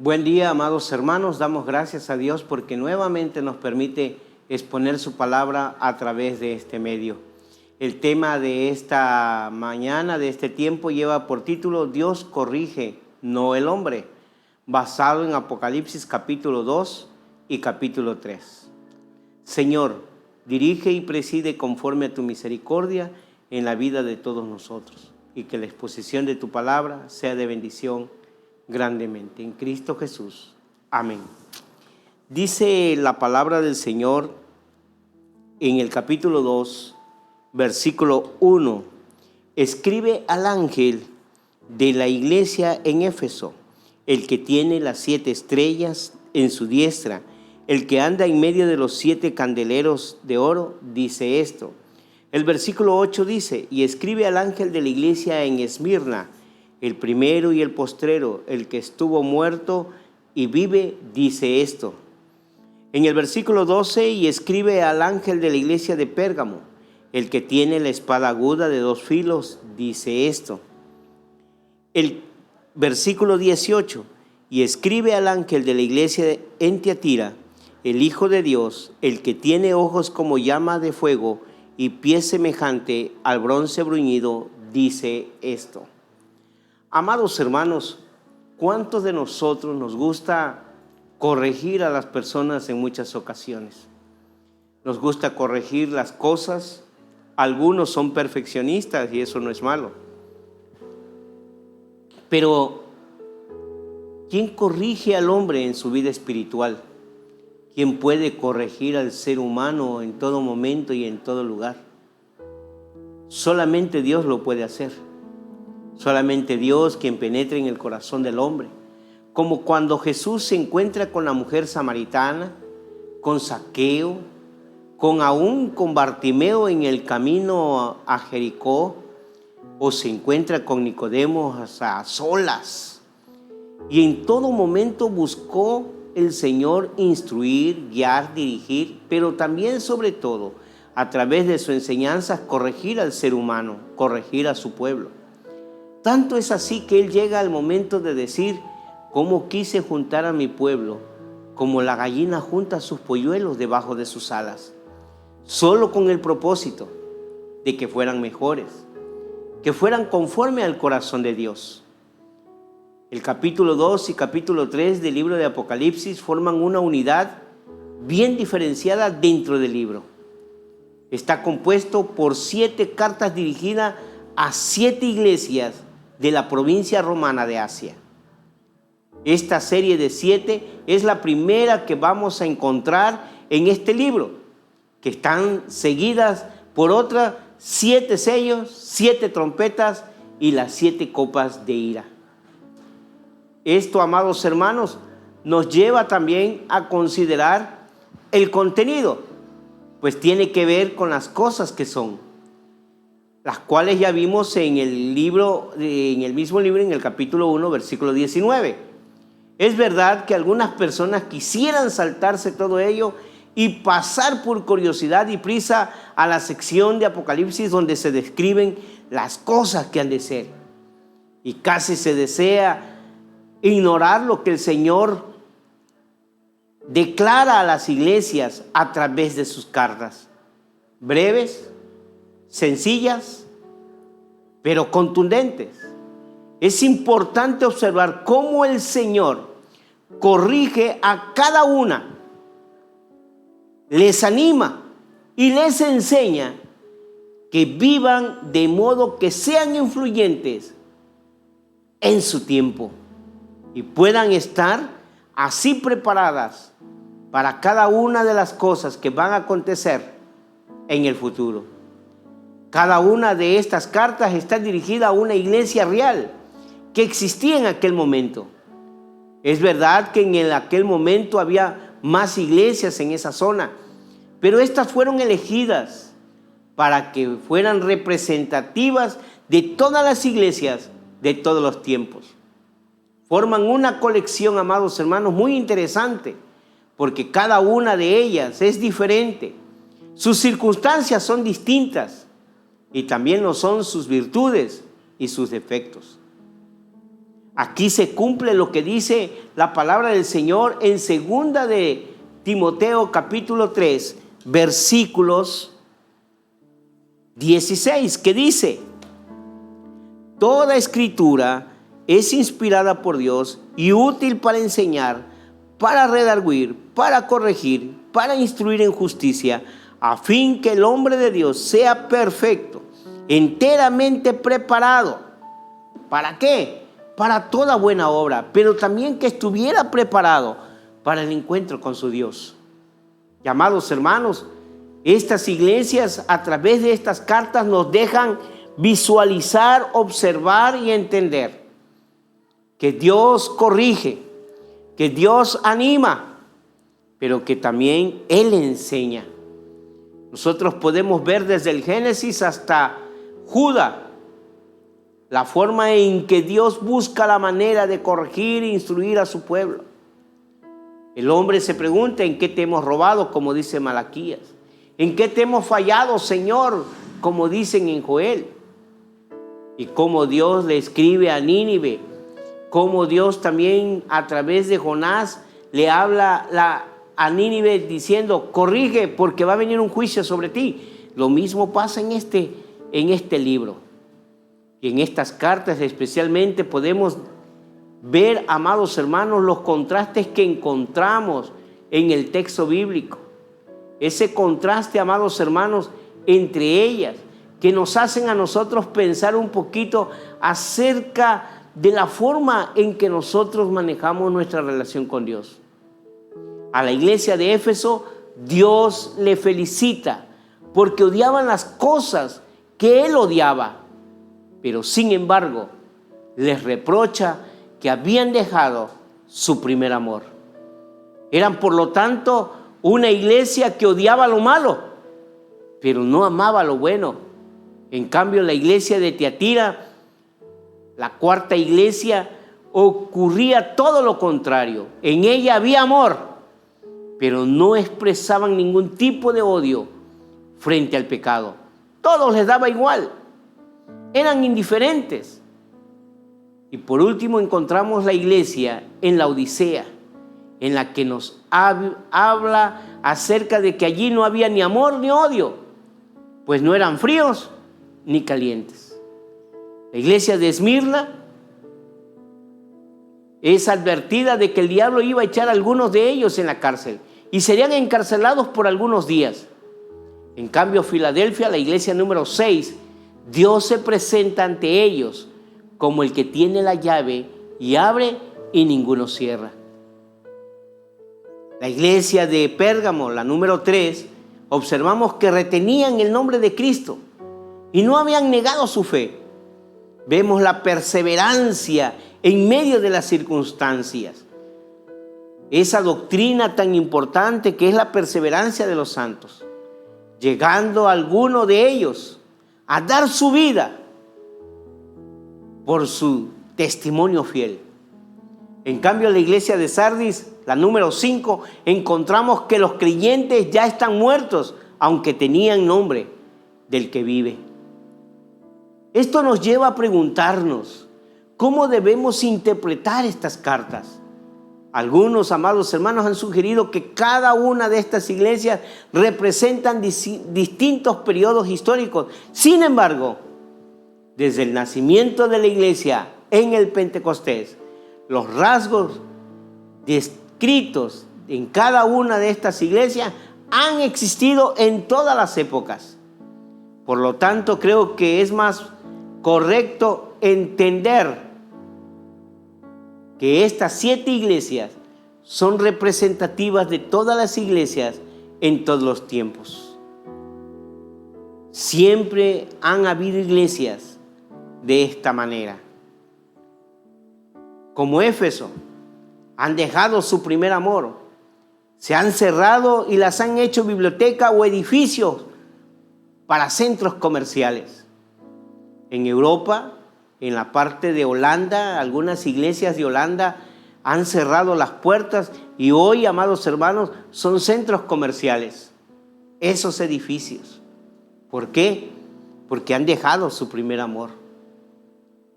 Buen día, amados hermanos. Damos gracias a Dios porque nuevamente nos permite exponer su palabra a través de este medio. El tema de esta mañana, de este tiempo, lleva por título Dios corrige, no el hombre, basado en Apocalipsis capítulo 2 y capítulo 3. Señor, dirige y preside conforme a tu misericordia en la vida de todos nosotros, y que la exposición de tu palabra sea de bendición grandemente. En Cristo Jesús. Amén. Dice la palabra del Señor en el capítulo 2, versículo 1. Escribe al ángel de la iglesia en Éfeso, el que tiene las 7 estrellas en su diestra, el que anda en medio de los 7 candeleros de oro, dice esto. El versículo 8 dice, y escribe al ángel de la iglesia en Esmirna, el primero y el postrero, el que estuvo muerto y vive, dice esto. En el versículo 12, y escribe al ángel de la iglesia de Pérgamo, el que tiene la espada aguda de 2 filos, dice esto. El versículo 18, y escribe al ángel de la iglesia en Tiatira, el Hijo de Dios, el que tiene ojos como llama de fuego y pies semejante al bronce bruñido, dice esto. Amados hermanos, ¿cuántos de nosotros nos gusta corregir a las personas en muchas ocasiones? Nos gusta corregir las cosas. Algunos son perfeccionistas y eso no es malo. Pero, ¿quién corrige al hombre en su vida espiritual? ¿Quién puede corregir al ser humano en todo momento y en todo lugar? Solamente Dios lo puede hacer. Solamente Dios quien penetra en el corazón del hombre. Como cuando Jesús se encuentra con la mujer samaritana, con Zaqueo, con Bartimeo en el camino a Jericó, o se encuentra con Nicodemo a solas. Y en todo momento buscó el Señor instruir, guiar, dirigir, pero también sobre todo, a través de su enseñanza, corregir al ser humano, corregir a su pueblo. Tanto es así que Él llega al momento de decir, cómo quise juntar a mi pueblo, como la gallina junta sus polluelos debajo de sus alas, solo con el propósito de que fueran mejores, que fueran conforme al corazón de Dios. El capítulo 2 y capítulo 3 del libro de Apocalipsis forman una unidad bien diferenciada dentro del libro. Está compuesto por 7 cartas dirigidas a 7 iglesias de la provincia romana de Asia. Esta serie de 7 es la primera que vamos a encontrar en este libro, que están seguidas por otras 7 sellos, 7 trompetas y las 7 copas de ira. Esto, amados hermanos, nos lleva también a considerar el contenido, pues tiene que ver con las cosas que son, las cuales ya vimos en el mismo libro, en el capítulo 1, versículo 19. Es verdad que algunas personas quisieran saltarse todo ello y pasar por curiosidad y prisa a la sección de Apocalipsis donde se describen las cosas que han de ser. Y casi se desea ignorar lo que el Señor declara a las iglesias a través de sus cartas. Breves, sencillas, pero contundentes. Es importante observar cómo el Señor corrige a cada una, les anima y les enseña que vivan de modo que sean influyentes en su tiempo y puedan estar así preparadas para cada una de las cosas que van a acontecer en el futuro. Cada una de estas cartas está dirigida a una iglesia real que existía en aquel momento. Es verdad que en aquel momento había más iglesias en esa zona, pero estas fueron elegidas para que fueran representativas de todas las iglesias de todos los tiempos. Forman una colección, amados hermanos, muy interesante, porque cada una de ellas es diferente. Sus circunstancias son distintas y también lo son sus virtudes y sus defectos. Aquí se cumple lo que dice la palabra del Señor en 2 de Timoteo capítulo 3, versículos 16, que dice: toda escritura es inspirada por Dios y útil para enseñar, para redarguir, para corregir, para instruir en justicia, a fin que el hombre de Dios sea perfecto, enteramente preparado. ¿Para qué? Para toda buena obra, pero también que estuviera preparado para el encuentro con su Dios. Amados hermanos, estas iglesias a través de estas cartas nos dejan visualizar, observar y entender que Dios corrige, que Dios anima, pero que también Él enseña. Nosotros podemos ver desde el Génesis hasta Judas la forma en que Dios busca la manera de corregir e instruir a su pueblo. El hombre se pregunta: ¿en qué te hemos robado?, como dice Malaquías. ¿En qué te hemos fallado, Señor?, como dicen en Joel. Y cómo Dios le escribe a Nínive, cómo Dios también a través de Jonás le habla a Nínive diciendo: corrige porque va a venir un juicio sobre ti. Lo mismo pasa en este libro. Y en estas cartas especialmente podemos ver, amados hermanos, los contrastes que encontramos en el texto bíblico. Ese contraste, amados hermanos, entre ellas, que nos hacen a nosotros pensar un poquito acerca de la forma en que nosotros manejamos nuestra relación con Dios. A la iglesia de Éfeso, Dios le felicita porque odiaban las cosas que Él odiaba, pero sin embargo les reprocha que habían dejado su primer amor. Eran por lo tanto una iglesia que odiaba lo malo, pero no amaba lo bueno. En cambio, la iglesia de Tiatira, la cuarta iglesia, ocurría todo lo contrario. En ella había amor, pero no expresaban ningún tipo de odio frente al pecado. Todo les daba igual. Eran indiferentes. Y por último encontramos la iglesia en la Odisea, en la que nos habla acerca de que allí no había ni amor ni odio, pues no eran fríos ni calientes. La iglesia de Esmirna es advertida de que el diablo iba a echar a algunos de ellos en la cárcel y serían encarcelados por algunos días. En cambio, Filadelfia, la iglesia número 6, Dios se presenta ante ellos como el que tiene la llave y abre y ninguno cierra. La iglesia de Pérgamo, la número 3, observamos que retenían el nombre de Cristo y no habían negado su fe. Vemos la perseverancia en medio de las circunstancias. Esa doctrina tan importante que es la perseverancia de los santos, llegando alguno de ellos a dar su vida por su testimonio fiel. En cambio, la iglesia de Sardis, la número 5, encontramos que los creyentes ya están muertos, aunque tenían nombre del que vive. Esto nos lleva a preguntarnos, ¿cómo debemos interpretar estas cartas? Algunos, amados hermanos, han sugerido que cada una de estas iglesias representan distintos periodos históricos. Sin embargo, desde el nacimiento de la iglesia en el Pentecostés, los rasgos descritos en cada una de estas iglesias han existido en todas las épocas. Por lo tanto, creo que es más correcto entender que estas 7 iglesias son representativas de todas las iglesias en todos los tiempos. Siempre han habido iglesias de esta manera. Como Éfeso, han dejado su primer amor, se han cerrado y las han hecho biblioteca o edificios para centros comerciales. En Europa, en la parte de Holanda, algunas iglesias de Holanda han cerrado las puertas y hoy, amados hermanos, son centros comerciales, esos edificios. ¿Por qué? Porque han dejado su primer amor.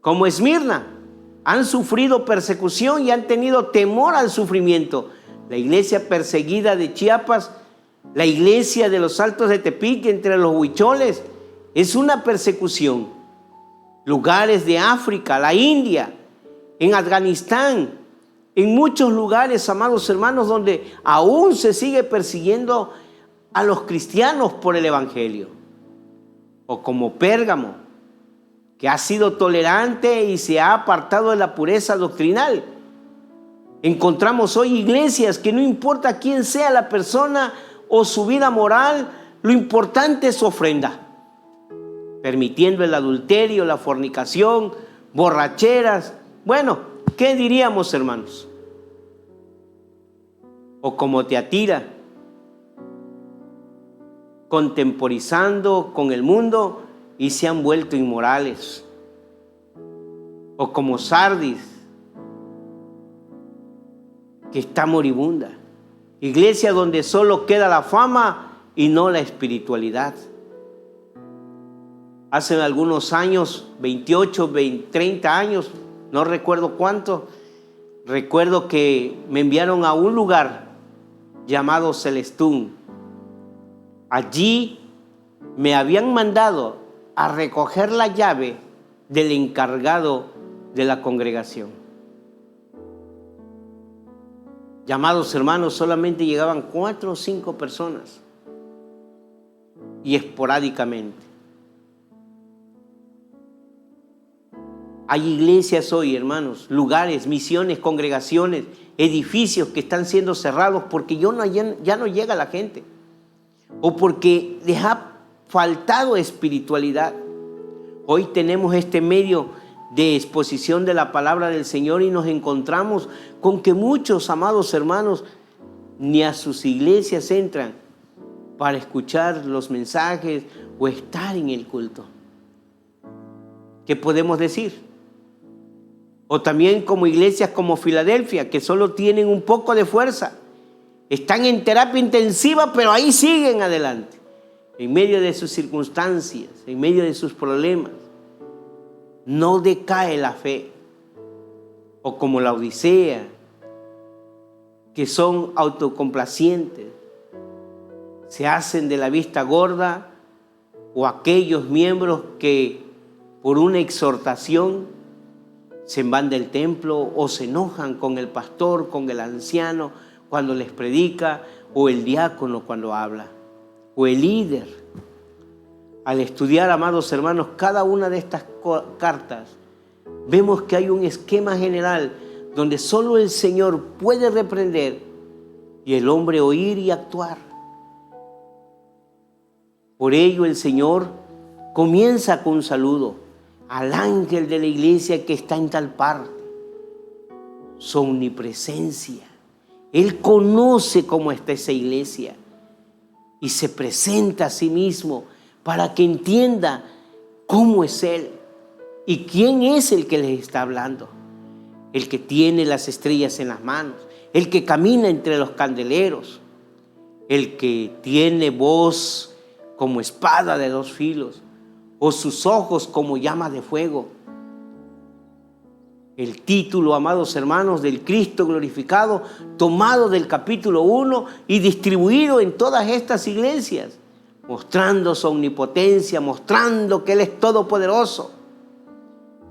Como Esmirna, Han sufrido persecución y han tenido temor al sufrimiento. La iglesia perseguida de Chiapas, la iglesia de los Altos de Tepic, entre los huicholes, es una persecución. Lugares de África, la India, en Afganistán, en muchos lugares, amados hermanos, donde aún se sigue persiguiendo a los cristianos por el evangelio. O como Pérgamo, que ha sido tolerante y se ha apartado de la pureza doctrinal. Encontramos hoy iglesias que no importa quién sea la persona o su vida moral, lo importante es su ofrenda, permitiendo el adulterio, la fornicación, borracheras. Bueno, ¿qué diríamos, hermanos? O como Teatira, contemporizando con el mundo y se han vuelto inmorales. O como Sardis, que está moribunda. Iglesia donde solo queda la fama y no la espiritualidad. Hace algunos años, 28, 30 años, no recuerdo cuánto, recuerdo que me enviaron a un lugar llamado Celestún. Allí me habían mandado a recoger la llave del encargado de la congregación. Llamados hermanos, solamente llegaban 4 o 5 personas y esporádicamente. Hay iglesias hoy, hermanos, lugares, misiones, congregaciones, edificios que están siendo cerrados porque ya no llega la gente o porque les ha faltado espiritualidad. Hoy tenemos este medio de exposición de la palabra del Señor y nos encontramos con que muchos, amados hermanos, ni a sus iglesias entran para escuchar los mensajes o estar en el culto. ¿Qué podemos decir? O también como iglesias como Filadelfia, que solo tienen un poco de fuerza, están en terapia intensiva, pero ahí siguen adelante, en medio de sus circunstancias, en medio de sus problemas. No decae la fe. O como la Odisea, que son autocomplacientes, se hacen de la vista gorda, o aquellos miembros que por una exhortación se van del templo o se enojan con el pastor, con el anciano cuando les predica, o el diácono cuando habla, o el líder. Al estudiar, amados hermanos, cada una de estas cartas, vemos que hay un esquema general donde solo el Señor puede reprender y el hombre oír y actuar. Por ello el Señor comienza con un saludo al ángel de la iglesia que está en tal parte. Su omnipresencia. Él conoce cómo está esa iglesia y se presenta a sí mismo para que entienda cómo es Él y quién es el que les está hablando. El que tiene las estrellas en las manos, el que camina entre los candeleros, el que tiene voz como espada de 2 filos, o sus ojos como llama de fuego. El título, amados hermanos, del Cristo glorificado, tomado del capítulo 1 y distribuido en todas estas iglesias, mostrando su omnipotencia, mostrando que Él es todopoderoso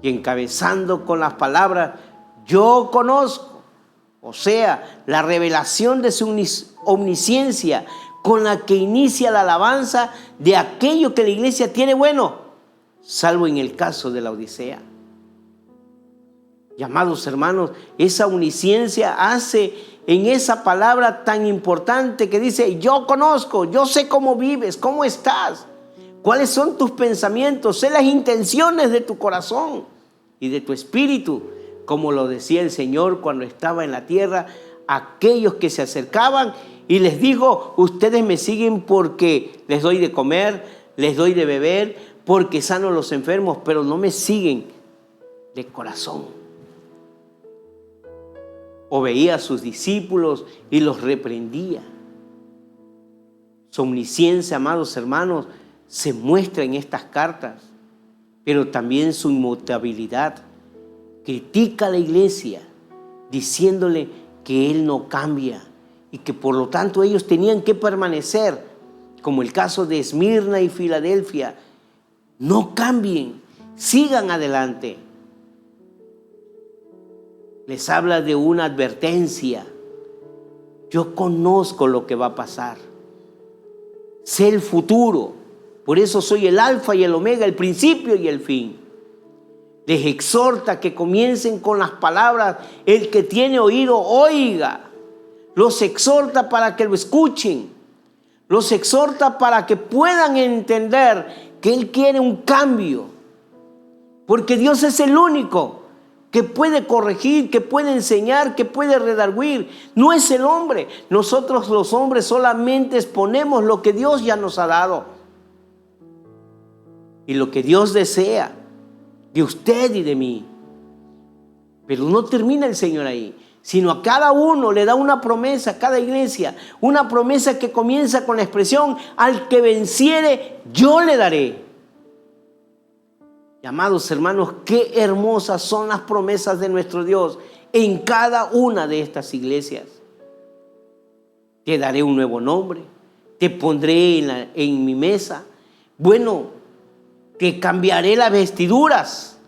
y encabezando con las palabras: yo conozco, o sea, la revelación de su omnisciencia con la que inicia la alabanza de aquello que la iglesia tiene bueno, salvo en el caso de la Odisea. Y amados hermanos, esa omnisciencia hace en esa palabra tan importante que dice: yo conozco, yo sé cómo vives, cómo estás, cuáles son tus pensamientos, sé las intenciones de tu corazón y de tu espíritu, como lo decía el Señor cuando estaba en la tierra, aquellos que se acercaban y les dijo: ustedes me siguen porque les doy de comer, les doy de beber, porque sano a los enfermos, pero no me siguen de corazón. O veía a sus discípulos y los reprendía. Su omnisciencia, amados hermanos, se muestra en estas cartas, pero también su inmutabilidad. critica a la iglesia diciéndole que Él no cambia y que por lo tanto ellos tenían que permanecer, como el caso de Esmirna y Filadelfia. No cambien, sigan adelante. Les habla de una advertencia. Yo conozco lo que va a pasar. Sé el futuro. Por eso soy el alfa y el omega, el principio y el fin. Les exhorta que comiencen con las palabras: el que tiene oído, oiga. Los exhorta para que lo escuchen. Los exhorta para que puedan entender que Él quiere un cambio. Porque Dios es el único que puede corregir, que puede enseñar, que puede redarguir. No es el hombre. Nosotros los hombres solamente exponemos lo que Dios ya nos ha dado. Y lo que Dios desea de usted y de mí. Pero no termina el Señor ahí, sino a cada uno le da una promesa, a cada iglesia, una promesa que comienza con la expresión: al que venciere, yo le daré. Y amados hermanos, qué hermosas son las promesas de nuestro Dios en cada una de estas iglesias. Te daré un nuevo nombre, te pondré en mi mesa. Bueno, te cambiaré las vestiduras.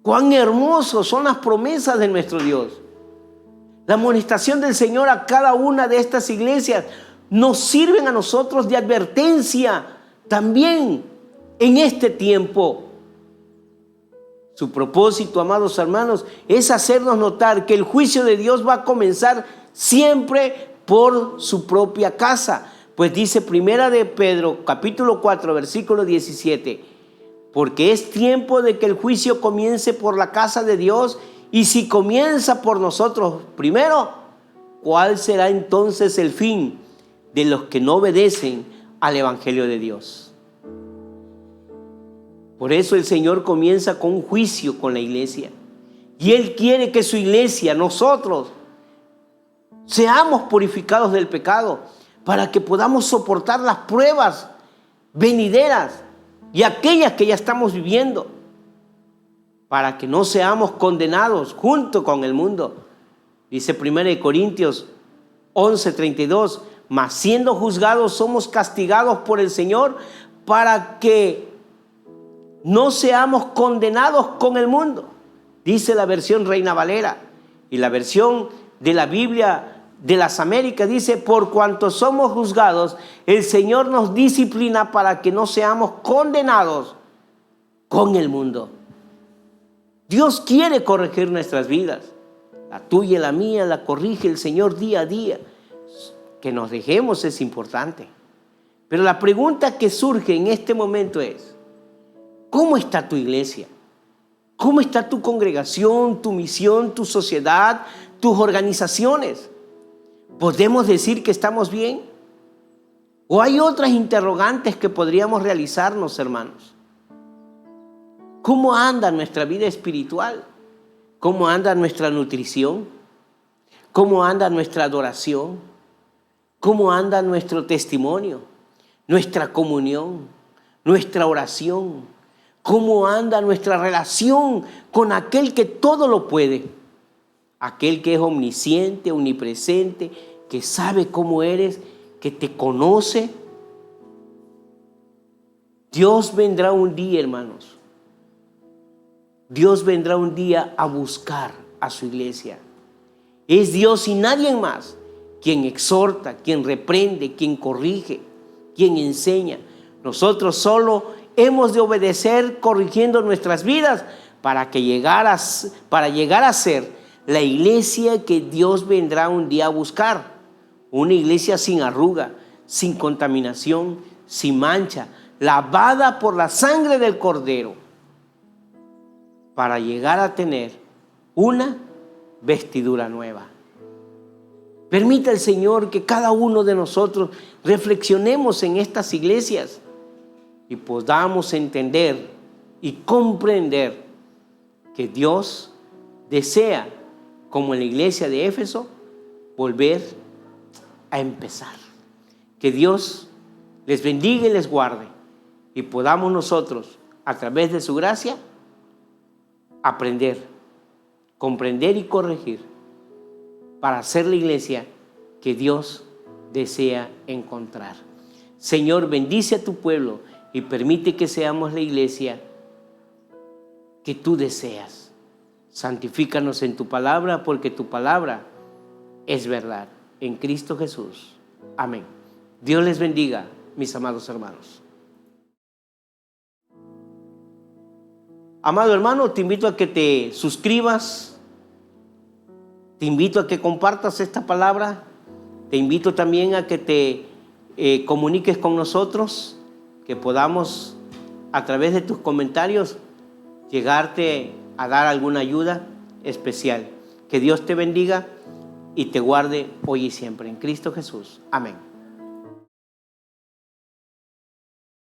Cuán hermosos son las promesas de nuestro Dios. La amonestación del Señor a cada una de estas iglesias nos sirven a nosotros de advertencia también en este tiempo. Su propósito, amados hermanos, es hacernos notar que el juicio de Dios va a comenzar siempre por su propia casa. Pues dice Primera de Pedro, capítulo 4, versículo 17: porque es tiempo de que el juicio comience por la casa de Dios, y si comienza por nosotros primero, ¿cuál será entonces el fin de los que no obedecen al Evangelio de Dios? Por eso el Señor comienza con un juicio con la iglesia. Y Él quiere que su iglesia, nosotros, seamos purificados del pecado, para que podamos soportar las pruebas venideras y aquellas que ya estamos viviendo, para que no seamos condenados junto con el mundo. Dice 1 Corintios 11:32: mas siendo juzgados somos castigados por el Señor, para que no seamos condenados con el mundo. Dice la versión Reina Valera. Y la versión de la Biblia de las Américas dice: por cuanto somos juzgados, el Señor nos disciplina para que no seamos condenados con el mundo. Dios quiere corregir nuestras vidas. La tuya y la mía la corrige el Señor día a día. Que nos dejemos es importante. Pero la pregunta que surge en este momento es: ¿cómo está tu iglesia? ¿Cómo está tu congregación, tu misión, tu sociedad, tus organizaciones? ¿Podemos decir que estamos bien? ¿O hay otras interrogantes que podríamos realizarnos, hermanos? ¿Cómo anda nuestra vida espiritual? ¿Cómo anda nuestra nutrición? ¿Cómo anda nuestra adoración? ¿Cómo anda nuestro testimonio? Nuestra comunión, nuestra oración. ¿Cómo anda nuestra relación con aquel que todo lo puede? Aquel que es omnisciente, omnipresente, que sabe cómo eres, que te conoce. Dios vendrá un día, hermanos. Dios vendrá un día a buscar a su iglesia. Es Dios y nadie más quien exhorta, quien reprende, quien corrige, quien enseña. Nosotros solo hemos de obedecer corrigiendo nuestras vidas para llegar a ser la iglesia que Dios vendrá un día a buscar. Una iglesia sin arruga, sin contaminación, sin mancha, lavada por la sangre del Cordero, para llegar a tener una vestidura nueva. Permita el Señor que cada uno de nosotros reflexionemos en estas iglesias y podamos entender y comprender que Dios desea, como en la iglesia de Éfeso, volver a empezar. Que Dios les bendiga y les guarde, y podamos nosotros, a través de su gracia, aprender, comprender y corregir para ser la iglesia que Dios desea encontrar. Señor, bendice a tu pueblo y permite que seamos la iglesia que tú deseas. Santifícanos en tu palabra, porque tu palabra es verdad. En Cristo Jesús. Amén. Dios les bendiga, mis amados hermanos. Amado hermano, te invito a que te suscribas. Te invito a que compartas esta palabra. Te invito también a que te comuniques con nosotros, que podamos a través de tus comentarios llegarte a dar alguna ayuda especial. Que Dios te bendiga y te guarde hoy y siempre. En Cristo Jesús. Amén.